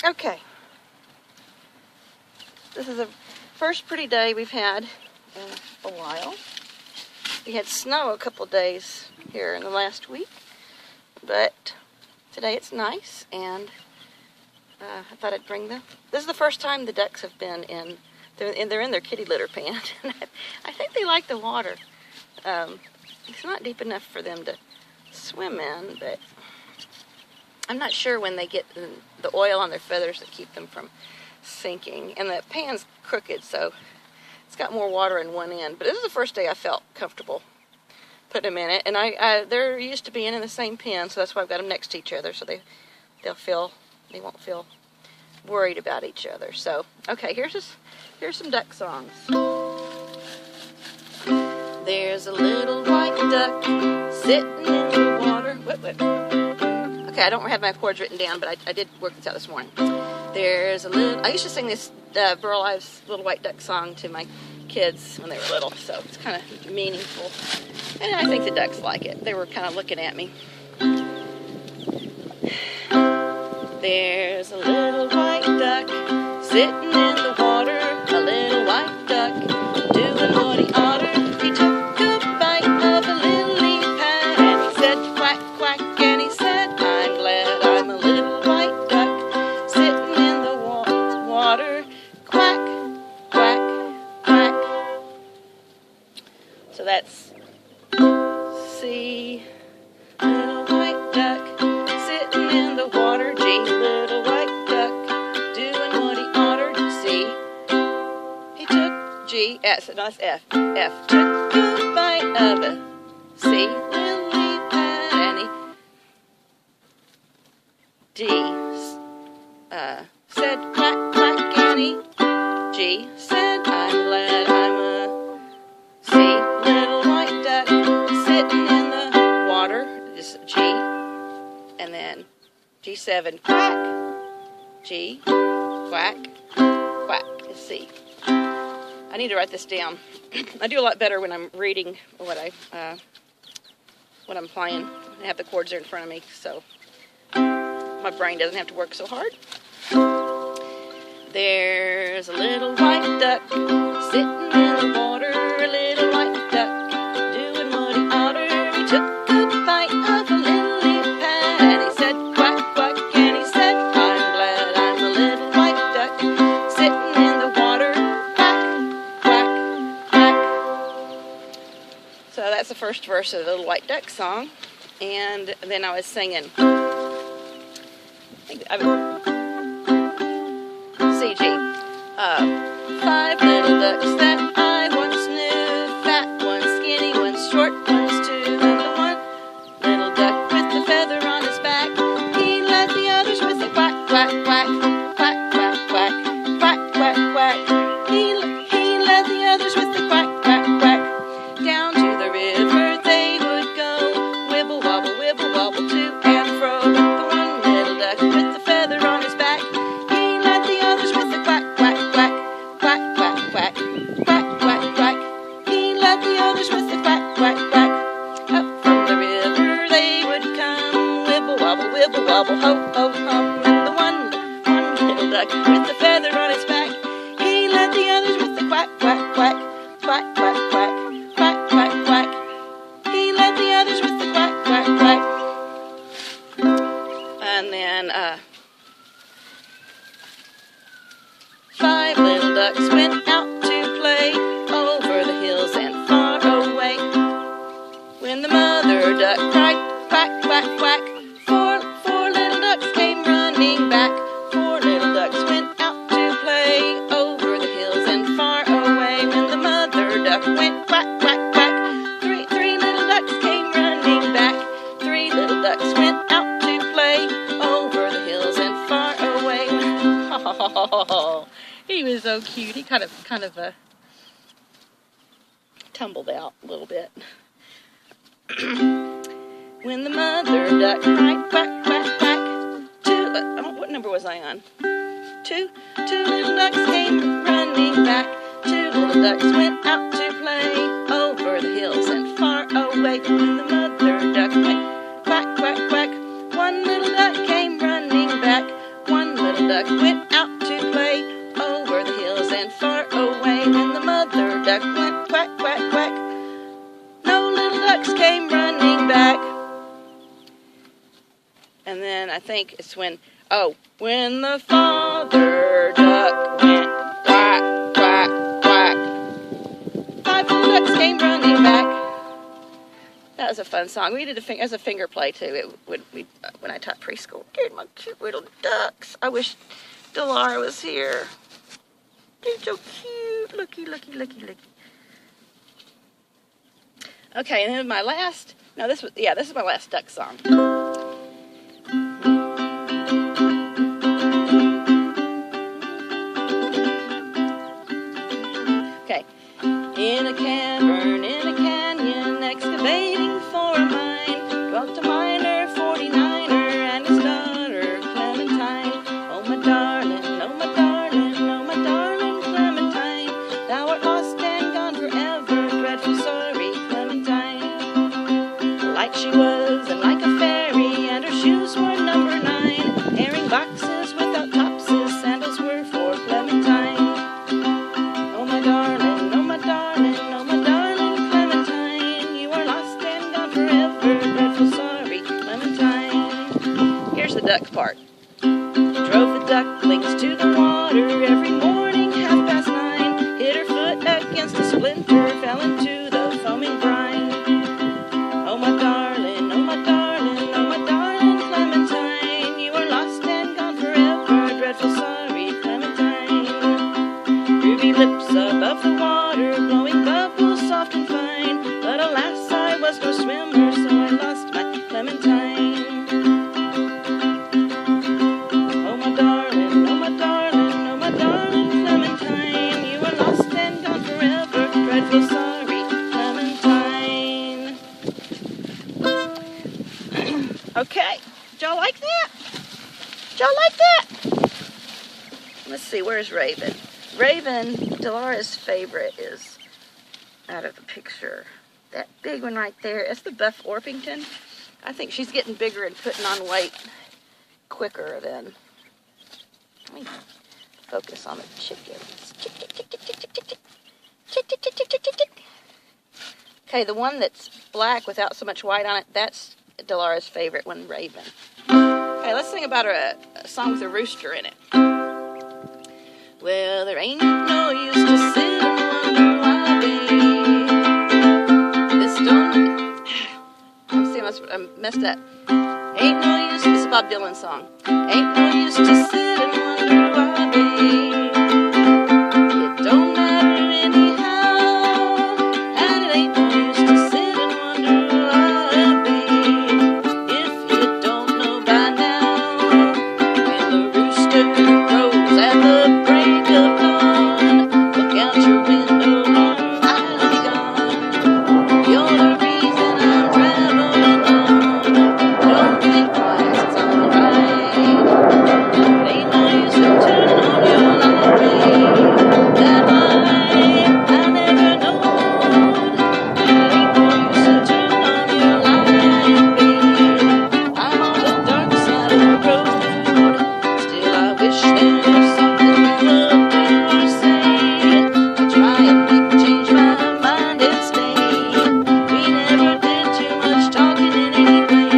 Okay. This is the first pretty day we've had in a while. We had snow a couple days here in the last week, but today it's nice, and I thought I'd bring them. This is the first time the ducks have been in. They're in their kitty litter pan. I think they like the water. It's not deep enough for them to swim in, but I'm not sure when they get the oil on their feathers that keep them from sinking. And the pan's crooked, so it's got more water in one end. But this is the first day I felt comfortable putting them in it. And they're used to being in the same pen, so that's why I've got them next to each other, so they won't feel worried about each other. So, okay, here's some duck songs. There's a little white duck sitting in the water. What? Okay, I don't have my chords written down, but I did work this out this morning. I used to sing this Burl Ives Little White Duck song to my kids when they were little, so it's kind of meaningful. And I think the ducks like it. They were kind of looking at me. There's a little white duck sitting in the water, a little white duck doing what he oughter. He took a bite of a lily pad and he said quack, quack, and he said, I'm glad I'm a little white duck sitting in the water. Quack, quack, quack. So that's C, little white duck sitting in the water. G, little white duck doing what he oughter. C, he took G, S, no, that's F. F took a bite of a C, lily pad, and he D said quack, quack, and he G said, I'm glad I'm a C, little white duck sitting in the water. This G, and then G7, quack, G, quack, quack is C. I need to write this down. I do a lot better when I'm reading what I'm playing. I have the chords there in front of me, so my brain doesn't have to work so hard. There's a little white duck sitting in the water, a little white duck doing what he oughter. He took a bite of a lily pad and he said quack, quack, and he said, I'm glad I'm a little white duck sitting in the water. Quack, quack, quack. So that's the first verse of the Little White Duck song. And then I was singing CG. 5 little ducks that I once knew, fat one, skinny one, short one's 2. And the one little duck with the feather on his back, he led the others with a quack, quack, quack, quack, quack, quack, quack, quack, quack. He led the others with the quack, quack, quack. Down to the river they would go, wibble wobble to and fro. The one little duck with the feather on his back, he led the others with the quack, quack, quack, quack, quack, quack, quack, quack, quack. He led the others with the quack, quack, quack. Up from the river they would come, wibble wobble, ho, ho, hum. And the one little duck with the feather on his back, he led the others with the quack, quack, quack, quack, quack, quack, quack, quack, quack. He led the others with the quack, quack, quack. And then 5 little ducks went out to play over the hills and far away. When the mother duck cried quack, quack, quack, 4 little ducks came running back. 4 little ducks went out to play over the hills and far away. When the mother duck went quack, quack, quack, 3 little ducks came running back. 3 little ducks went out to play over the hills and far away. Oh, he was so cute. He kind of tumbled out a little bit. When the mother duck cried quack, quack, quack, 2, what number was I on? 2 little ducks came running back. 2 little ducks went out to play over the hills and far away. When the mother duck went quack, quack, quack, 1 little duck came running back. 1 little duck And then I think it's when the father duck went quack, quack, quack, 5 little ducks came running back. That was a fun song. We did as a finger play too. When I taught preschool. Here's my cute little ducks. I wish Delara was here. They're so cute. Looky, looky, looky, looky. Okay, and then my last. No, this is my last duck song. Okay. In a cavern, in a canyon, excavating for a mine, dwelt a miner, 49er, and his daughter, Clementine. Oh my darling, oh my darling, oh my darling Clementine, thou art lost and gone forever, dreadful sorry Clementine. Light she was, and like a fairy, and her shoes were number 9, herring boxes without topses, sandals were for Clementine. Oh my darling, oh my darling, oh my darling Clementine, you are lost and gone forever, dreadful sorry Clementine. Here's the duck part. Drove the ducklings to the water every morning 9:30, hit her foot against a splinter, fell into the foaming brine. Oh my darling, oh my darling, oh my darling Clementine, you are lost and gone forever, dreadful sorry Clementine. Ruby lips above the water, blowing bubbles soft and fine, but alas I was no swimmer, so I lost my Clementine. Oh my darling, oh my darling, oh my darling Clementine, you are lost and gone forever, dreadful sorry Clementine. Okay, did y'all like that? Did y'all like that? Let's see, where's Raven? Raven, Delara's favorite, is out of the picture. That big one right there, that's the Buff Orpington. I think she's getting bigger and putting on weight quicker than... Let me focus on the chickens. Okay, the one that's black without so much white on it, that's Delara's favorite one, Raven. Okay, let's sing about a song with a rooster in it. Well, there ain't no use to sit and wonder why, baby. This don't... I messed up. Ain't no use... This is a Bob Dylan song. Ain't no use to sit and wonder why, baby. It don't matter anyhow. And it ain't no use to sit and wonder why, baby. If you don't know by now, when the rooster crows at the break of dawn, look out your window, I'll be gone. You're the reason I'm traveling on. Don't think twice, it's alright. It ain't no use in turning on your light, babe. That light I never known. It ain't no use in turning on your light, babe. I'm on the dark side of the road. Still I wish there was something you would do or say to try and make me change my mind and stay. We never did too much talking in any way.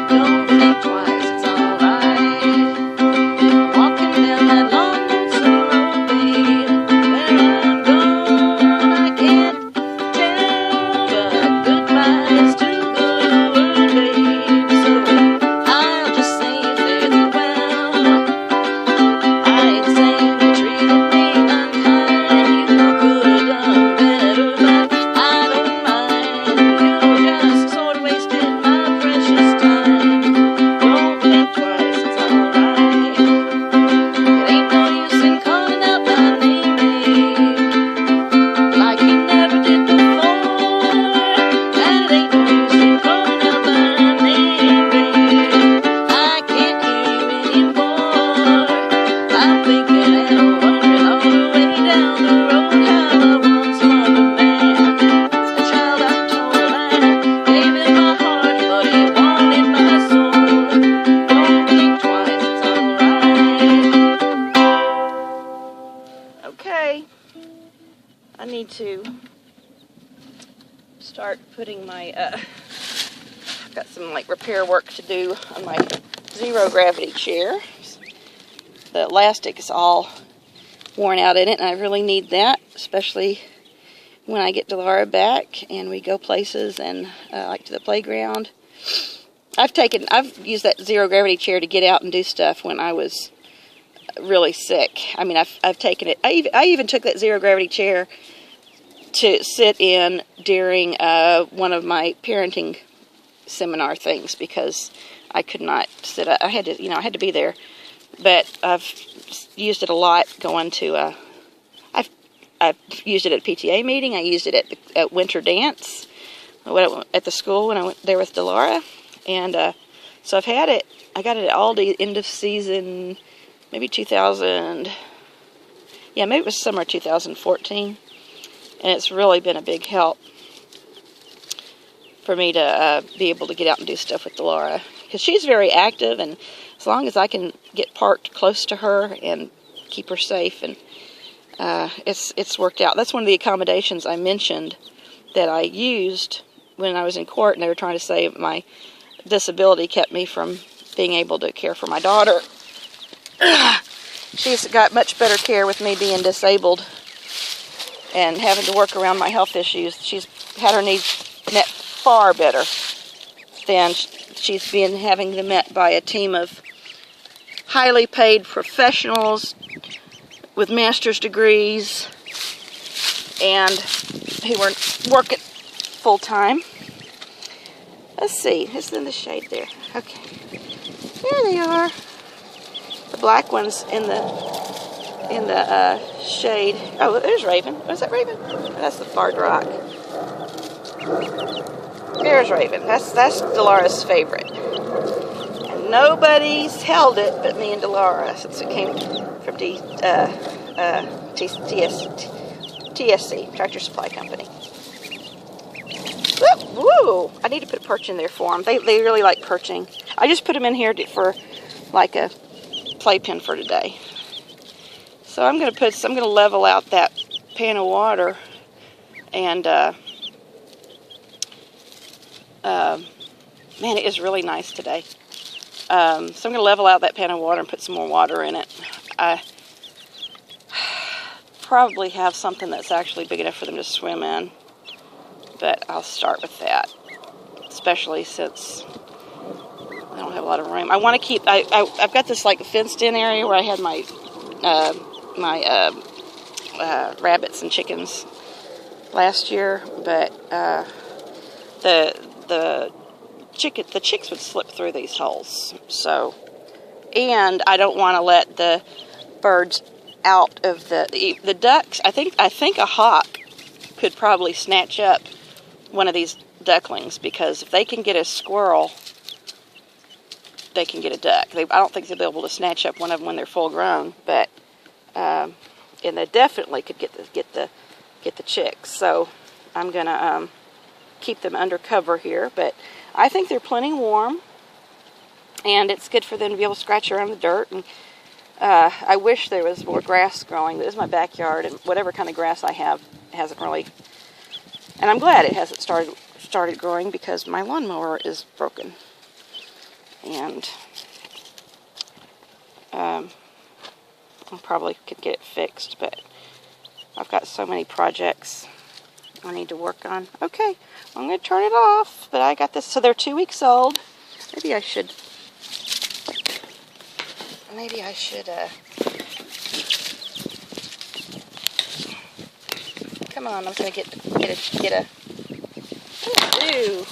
Don't think twice, it's alright. Walking down that long lonesome road, babe. Where I'm going, I can't tell, but goodbye is too good a word, babe. So I'll just say it fairly well. I ain't saying you treated me unkind. You could have done better, but I don't mind. You just sort of wasted my precious time. Don't think twice, it's alright. It ain't no use in calling out my name, babe, like you never did before. And it ain't no use in calling out my name, babe. I can't hear you anymore. I'm thinking and wondering all the way down the road how I once loved a man, a child I'm told I gave him my heart, but he wanted my soul. Don't think twice, it's alright. Okay, I need to start putting my got some like repair work to do on my zero gravity chair. The elastic is all worn out in it, and I really need that, especially when I get Delara back and we go places and like to the playground. I've used that zero gravity chair to get out and do stuff when I was really sick. I mean, I've taken it. I even took that zero gravity chair to sit in during one of my parenting seminar things because I could not sit. I had to be there. But I've used it a lot going to. I've used it at a PTA meeting. I used it at winter dance at the school when I went there with Delara. And so I've had it. I got it at Aldi end of season, maybe 2000. Yeah, maybe it was summer 2014. And it's really been a big help for me to be able to get out and do stuff with Delara. Because she's very active, and as long as I can get parked close to her and keep her safe, and it's worked out. That's one of the accommodations I mentioned that I used when I was in court, and they were trying to say my disability kept me from being able to care for my daughter. She's got much better care with me being disabled and having to work around my health issues. She's had her needs met far better than she's been having them met by a team of highly paid professionals with master's degrees and who are working full-time. Let's see, it's in the shade there. Okay, there they are. The black one's in the shade. Oh, there's Raven. Was that Raven? That's the Fard Rock. There's Raven. That's Delara's favorite. And nobody's held it but me and Delara since it came from TSC, Tractor Supply Company. Woo! I need to put a perch in there for them. They really like perching. I just put them in here for like a playpen for today. So I'm gonna level out that pan of water, and man, it is really nice today. So I'm gonna level out that pan of water and put some more water in it. I probably have something that's actually big enough for them to swim in, but I'll start with that, especially since I don't have a lot of room. I want to keep. I've got this like fenced-in area where I had my rabbits and chickens last year, but the chicks would slip through these holes. So, and I don't want to let the birds out of the ducks. I think a hawk could probably snatch up one of these ducklings, because if they can get a squirrel, they can get a duck. I don't think they'll be able to snatch up one of them when they're full grown, but and they definitely could get the chicks. So I'm gonna keep them under cover here, but I think they're plenty warm, and it's good for them to be able to scratch around the dirt. And I wish there was more grass growing. This is my backyard, and whatever kind of grass I have hasn't really. And I'm glad it hasn't started growing, because my lawnmower is broken, and I probably could get it fixed, but I've got so many projects I need to work on. Okay, I'm going to turn it off, but I got this. So they're 2 weeks old. Maybe I should. Come on, I'm going to get a. Ooh.